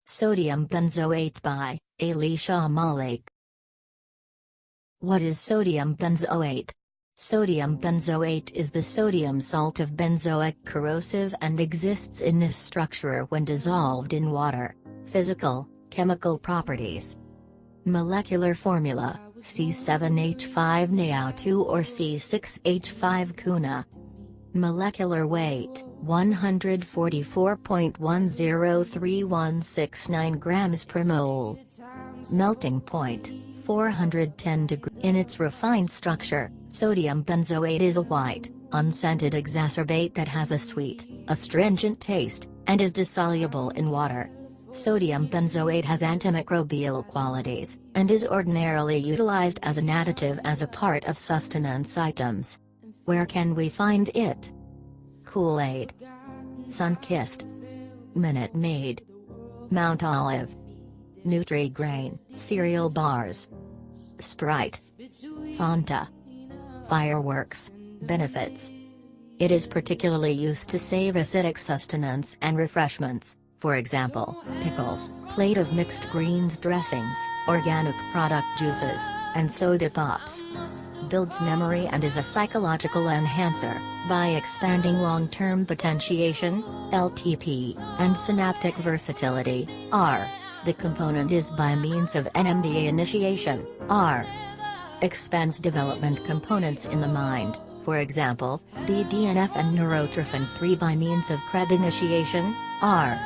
Sodium benzoate by Alicia Malik. What is sodium benzoate? Sodium benzoate is the sodium salt of benzoic corrosive and exists in this structure when dissolved in water. Physical, chemical properties. Molecular formula, C7H5NaO2 or C6H5Cuna. Molecular weight, 144.103169 grams per mole. Melting point, 410 degrees. In its refined structure, sodium benzoate is a white, unscented exacerbate that has a sweet, astringent taste, and is dissoluble in water. Sodium benzoate has antimicrobial qualities, and is ordinarily utilized as an additive as a part of sustenance items. Where can we find it? Kool-Aid, Sunkist, Minute Maid, Mount Olive, Nutri-Grain, cereal bars, Sprite, Fanta. Fireworks. Benefits. It is particularly used to save acidic sustenance and refreshments, for example, pickles, plate of mixed greens dressings, organic product juices, and soda pops. Builds memory and is a psychological enhancer, by expanding long-term potentiation, LTP, and synaptic versatility, R. The component is by means of NMDA initiation, R. Expands development components in the mind, for example, BDNF and neurotrophin 3 by means of CREB initiation, R.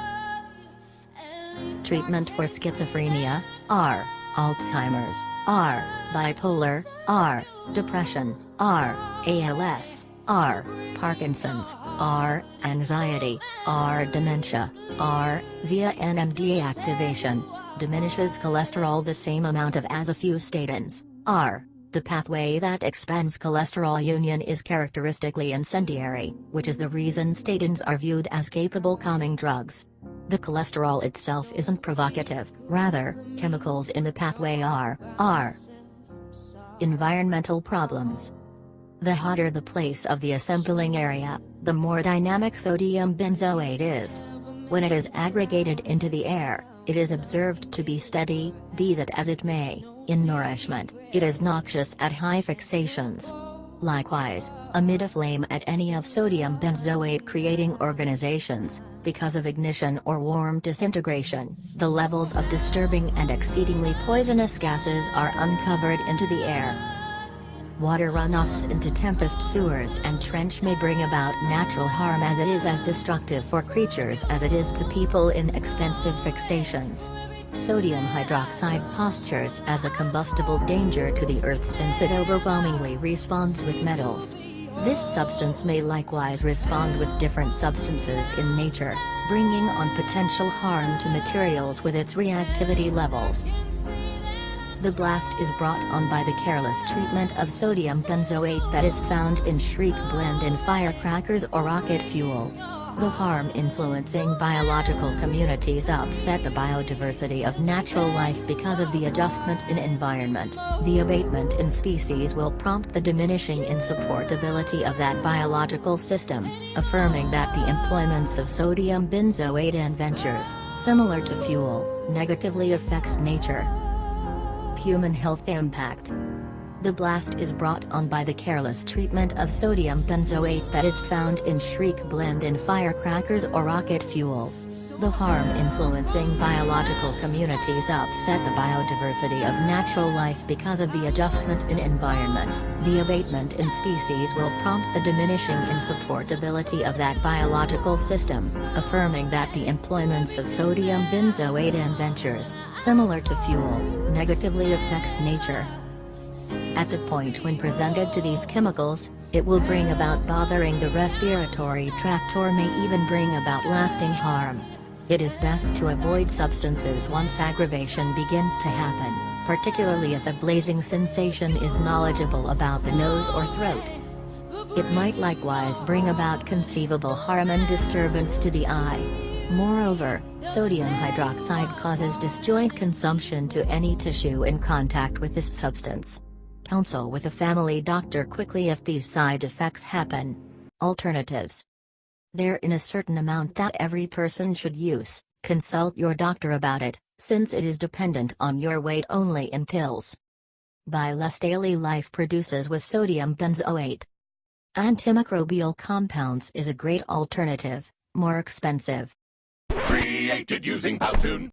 Treatment for schizophrenia, R. Alzheimer's, R. Bipolar, R. Depression, R. ALS, R. Parkinson's, R. Anxiety, R. Dementia, R. Via NMDA activation, diminishes cholesterol the same amount of as a few statins, R. The pathway that expands cholesterol union is characteristically incendiary, which is the reason statins are viewed as capable calming drugs. The cholesterol itself isn't provocative, rather, chemicals in the pathway are. Environmental problems. The hotter the place of the assembling area, the more dynamic sodium benzoate is. When it is aggregated into the air, it is observed to be steady, be that as it may, in nourishment, it is noxious at high fixations. Likewise, amid a flame at any of sodium benzoate creating organizations, because of ignition or warm disintegration, the levels of disturbing and exceedingly poisonous gases are uncovered into the air. Water runoffs into tempest sewers and trench may bring about natural harm as it is as destructive for creatures as it is to people in extensive fixations. Sodium hydroxide postures as a combustible danger to the earth since it overwhelmingly responds with metals. This substance may likewise respond with different substances in nature, bringing on potential harm to materials with its reactivity levels. The blast is brought on by the careless treatment of sodium benzoate that is found in shriek blend in firecrackers or rocket fuel. The harm influencing biological communities upset the biodiversity of natural life because of the adjustment in environment. The abatement in species will prompt the diminishing in supportability of that biological system, affirming that the employments of sodium benzoate and ventures, similar to fuel, negatively affects nature. Human health impact. The blast is brought on by the careless treatment of sodium benzoate that is found in shriek blend in firecrackers or rocket fuel. The harm influencing biological communities upset the biodiversity of natural life because of the adjustment in environment. The abatement in species will prompt the diminishing in supportability of that biological system, affirming that the employments of sodium benzoate and ventures, similar to fuel, negatively affects nature. At the point when presented to these chemicals, it will bring about bothering the respiratory tract or may even bring about lasting harm. It is best to avoid substances once aggravation begins to happen, particularly if a blazing sensation is knowledgeable about the nose or throat. It might likewise bring about conceivable harm and disturbance to the eye. Moreover, sodium hydroxide causes disjoint consumption to any tissue in contact with this substance. Counsel with a family doctor quickly if these side effects happen. Alternatives. There in a certain amount that every person should use, Consult your doctor about it, since it is dependent on your weight only in pills. Buy less daily life produces with sodium benzoate. Antimicrobial compounds is a great alternative, more expensive. Created using Powtoon.